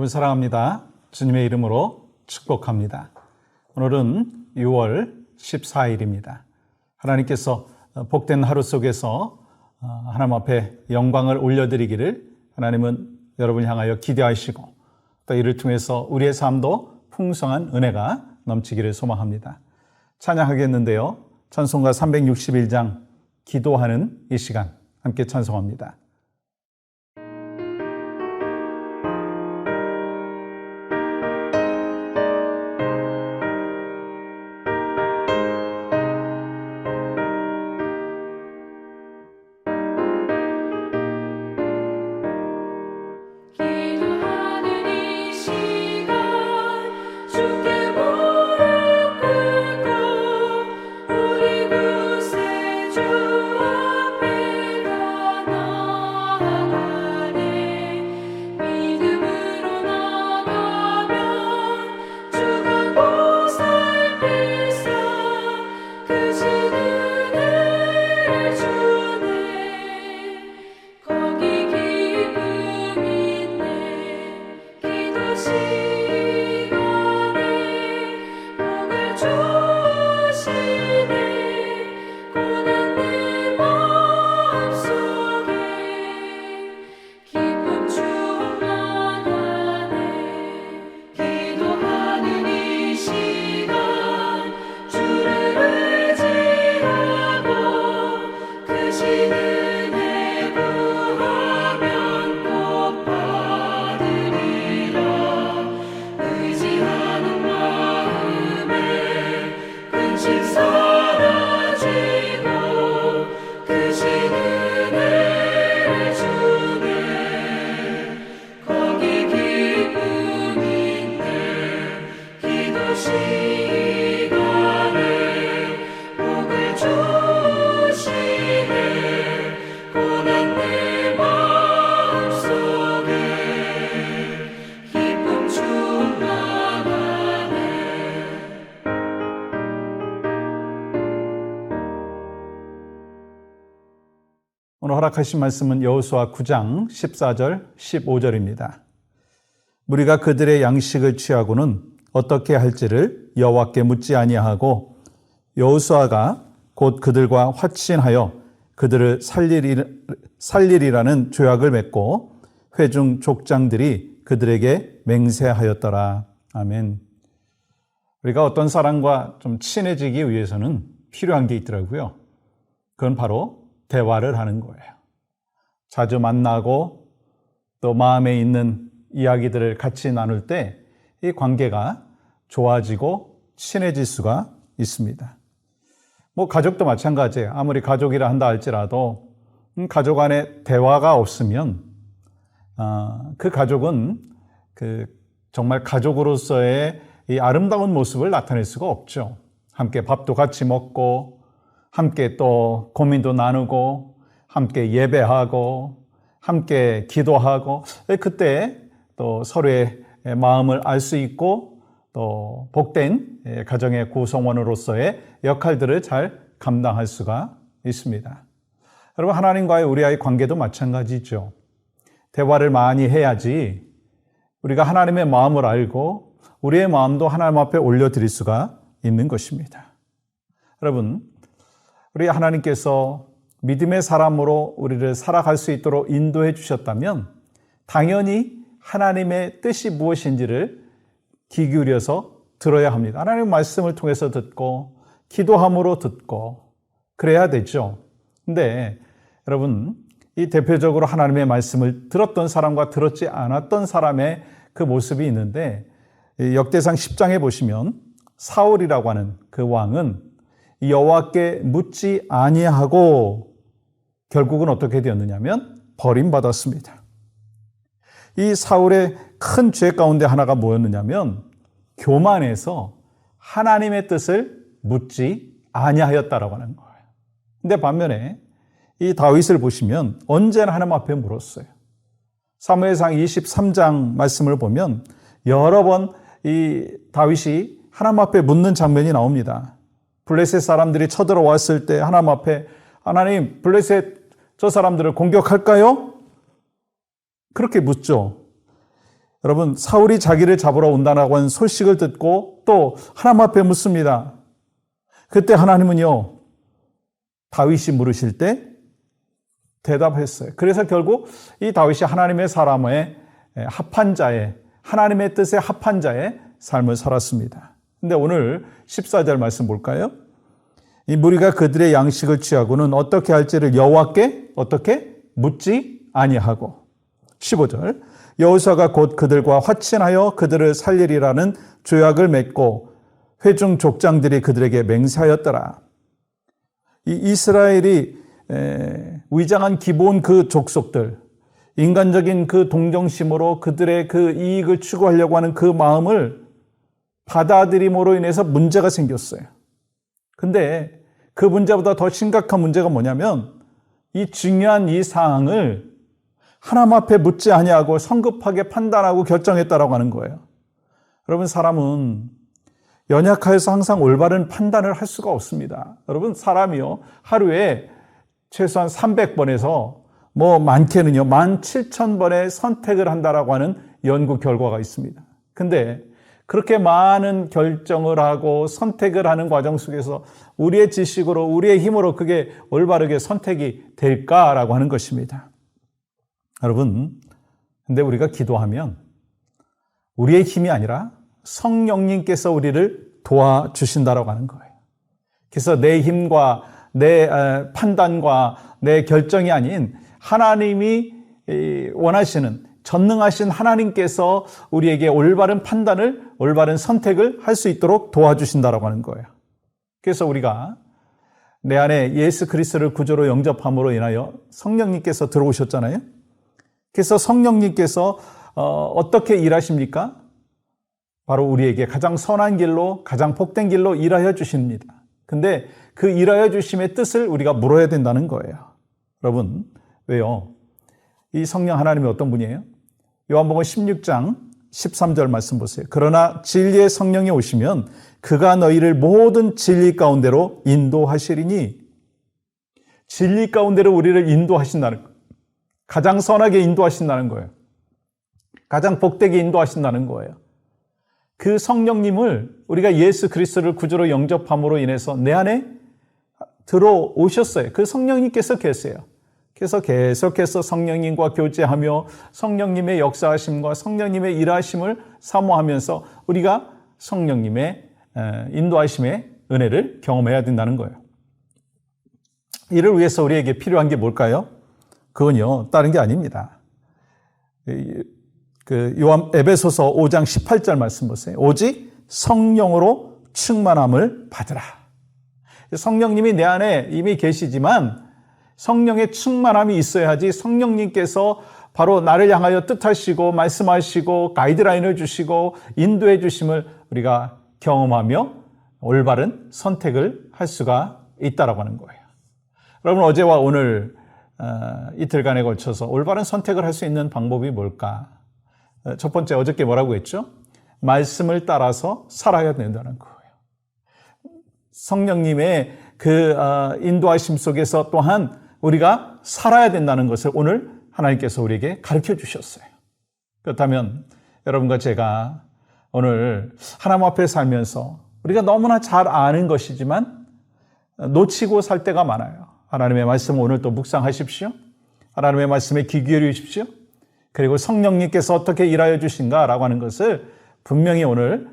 여러분 사랑합니다. 주님의 이름으로 축복합니다. 오늘은 6월 14일입니다. 하나님께서 복된 하루 속에서 하나님 앞에 영광을 올려드리기를 하나님은 여러분을 향하여 기대하시고 또 이를 통해서 우리의 삶도 풍성한 은혜가 넘치기를 소망합니다. 찬양하겠는데요. 찬송가 361장 기도하는 이 시간 함께 찬송합니다. 오늘 허락하신 말씀은 여호수아 9장 14절 15절입니다. 무리가 그들의 양식을 취하고는 어떻게 할지를 여호와께 묻지 아니하고 여호수아가 곧 그들과 화친하여 그들을 살리리라는 조약을 맺고 회중 족장들이 그들에게 맹세하였더라. 아멘. 우리가 어떤 사람과 좀 친해지기 위해서는 필요한 게 있더라고요. 그건 바로 대화를 하는 거예요. 자주 만나고 또 마음에 있는 이야기들을 같이 나눌 때 이 관계가 좋아지고 친해질 수가 있습니다. 가족도 마찬가지예요. 아무리 가족이라 한다 할지라도 가족 안에 대화가 없으면 그 가족은 정말 가족으로서의 이 아름다운 모습을 나타낼 수가 없죠. 함께 밥도 같이 먹고 함께 또 고민도 나누고 함께 예배하고 함께 기도하고 그때 또 서로의 마음을 알 수 있고 또 복된 가정의 구성원으로서의 역할들을 잘 감당할 수가 있습니다. 여러분 하나님과의 우리와의 관계도 마찬가지죠. 대화를 많이 해야지 우리가 하나님의 마음을 알고 우리의 마음도 하나님 앞에 올려드릴 수가 있는 것입니다. 여러분 우리 하나님께서 믿음의 사람으로 우리를 살아갈 수 있도록 인도해 주셨다면 당연히 하나님의 뜻이 무엇인지를 귀 기울여서 들어야 합니다. 하나님의 말씀을 통해서 듣고 기도함으로 듣고 그래야 되죠. 근데 여러분 이 대표적으로 하나님의 말씀을 들었던 사람과 들었지 않았던 사람의 그 모습이 있는데 역대상 10장에 보시면 사울이라고 하는 그 왕은 여호와께 묻지 아니하고 결국은 어떻게 되었느냐면 버림받았습니다. 이 사울의 큰 죄 가운데 하나가 뭐였느냐면 교만해서 하나님의 뜻을 묻지 아니하였다라고 하는 거예요. 근데 반면에 이 다윗을 보시면 언제나 하나님 앞에 물었어요. 사무엘상 23장 말씀을 보면 여러 번 이 다윗이 하나님 앞에 묻는 장면이 나옵니다. 블레셋 사람들이 쳐들어왔을 때 하나님 앞에 하나님 블레셋 저 사람들을 공격할까요? 그렇게 묻죠. 여러분, 사울이 자기를 잡으러 온다고 한 소식을 듣고 또 하나님 앞에 묻습니다. 그때 하나님은요, 다윗이 물으실 때 대답했어요. 그래서 결국 이 다윗이 하나님의 사람의 합한 자의, 하나님의 뜻에 합한 자의 삶을 살았습니다. 근데 오늘 14절 말씀 볼까요? 이 무리가 그들의 양식을 취하고는 어떻게 할지를 여호와께 어떻게 묻지 아니하고. 15절 여호수아가 곧 그들과 화친하여 그들을 살리리라는 조약을 맺고 회중 족장들이 그들에게 맹세하였더라. 이 이스라엘이 위장한 기본 그 족속들, 인간적인 그 동정심으로 그들의 그 이익을 추구하려고 하는 그 마음을 받아들임으로 인해서 문제가 생겼어요. 근데 그 문제보다 더 심각한 문제가 뭐냐면 이 중요한 이 사항을 하나님 앞에 묻지 아니하고 성급하게 판단하고 결정했다라고 하는 거예요. 여러분, 사람은 연약하여서 항상 올바른 판단을 할 수가 없습니다. 여러분, 사람이요, 하루에 최소한 300번에서 많게는요 17,000번의 선택을 한다라고 하는 연구 결과가 있습니다. 근데 그렇게 많은 결정을 하고 선택을 하는 과정 속에서 우리의 지식으로, 우리의 힘으로 그게 올바르게 선택이 될까라고 하는 것입니다. 여러분, 근데 우리가 기도하면 우리의 힘이 아니라 성령님께서 우리를 도와주신다라고 하는 거예요. 그래서 내 힘과 내 판단과 내 결정이 아닌 하나님이 원하시는, 전능하신 하나님께서 우리에게 올바른 판단을, 올바른 선택을 할 수 있도록 도와주신다라고 하는 거예요. 그래서 우리가 내 안에 예수 그리스도를 구주로 영접함으로 인하여 성령님께서 들어오셨잖아요. 그래서 성령님께서 어떻게 일하십니까? 바로 우리에게 가장 선한 길로, 가장 복된 길로 일하여 주십니다. 근데 그 일하여 주심의 뜻을 우리가 물어야 된다는 거예요. 여러분, 왜요? 이 성령 하나님이 어떤 분이에요? 요한복음 16장 13절 말씀 보세요. 그러나 진리의 성령이 오시면 그가 너희를 모든 진리 가운데로 인도하시리니. 진리 가운데로 우리를 인도하신다는 거예요. 가장 선하게 인도하신다는 거예요. 가장 복되게 인도하신다는 거예요. 그 성령님을 우리가 예수 그리스도를 구주로 영접함으로 인해서 내 안에 들어오셨어요. 그 성령님께서 계세요. 그래서 계속해서 성령님과 교제하며 성령님의 역사하심과 성령님의 일하심을 사모하면서 우리가 성령님의 인도하심의 은혜를 경험해야 된다는 거예요. 이를 위해서 우리에게 필요한 게 뭘까요? 그건요, 다른 게 아닙니다. 에베소서 5장 18절 말씀 보세요. 오직 성령으로 충만함을 받으라. 성령님이 내 안에 이미 계시지만 성령의 충만함이 있어야지 성령님께서 바로 나를 향하여 뜻하시고 말씀하시고 가이드라인을 주시고 인도해 주심을 우리가 경험하며 올바른 선택을 할 수가 있다라고 하는 거예요. 여러분, 어제와 오늘 이틀간에 걸쳐서 올바른 선택을 할 수 있는 방법이 뭘까? 첫 번째, 어저께 뭐라고 했죠? 말씀을 따라서 살아야 된다는 거예요. 성령님의 그 인도하심 속에서 또한 우리가 살아야 된다는 것을 오늘 하나님께서 우리에게 가르쳐 주셨어요. 그렇다면 여러분과 제가 오늘 하나님 앞에 살면서 우리가 너무나 잘 아는 것이지만 놓치고 살 때가 많아요. 하나님의 말씀을 오늘 또 묵상하십시오. 하나님의 말씀에 귀 기울이십시오. 그리고 성령님께서 어떻게 일하여 주신가라고 하는 것을 분명히 오늘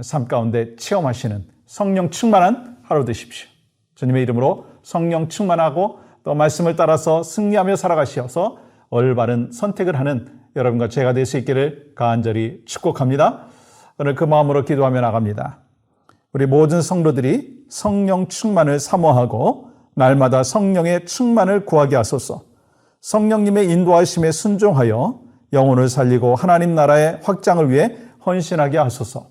삶 가운데 체험하시는 성령 충만한 하루 되십시오. 주님의 이름으로 성령 충만하고 또 말씀을 따라서 승리하며 살아가시어서 올바른 선택을 하는 여러분과 제가 될 수 있기를 간절히 축복합니다. 오늘 그 마음으로 기도하며 나갑니다. 우리 모든 성도들이 성령 충만을 사모하고 날마다 성령의 충만을 구하게 하소서. 성령님의 인도하심에 순종하여 영혼을 살리고 하나님 나라의 확장을 위해 헌신하게 하소서.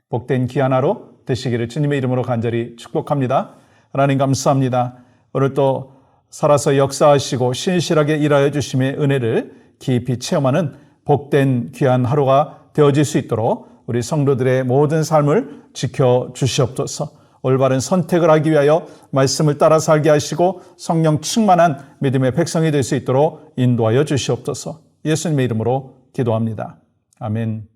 복된 귀한 하루 되시기를 주님의 이름으로 간절히 축복합니다. 하나님 감사합니다. 오늘 또 살아서 역사하시고 신실하게 일하여 주심의 은혜를 깊이 체험하는 복된 귀한 하루가 되어질 수 있도록 우리 성도들의 모든 삶을 지켜주시옵소서. 올바른 선택을 하기 위하여 말씀을 따라 살게 하시고 성령 충만한 믿음의 백성이 될 수 있도록 인도하여 주시옵소서. 예수님의 이름으로 기도합니다. 아멘.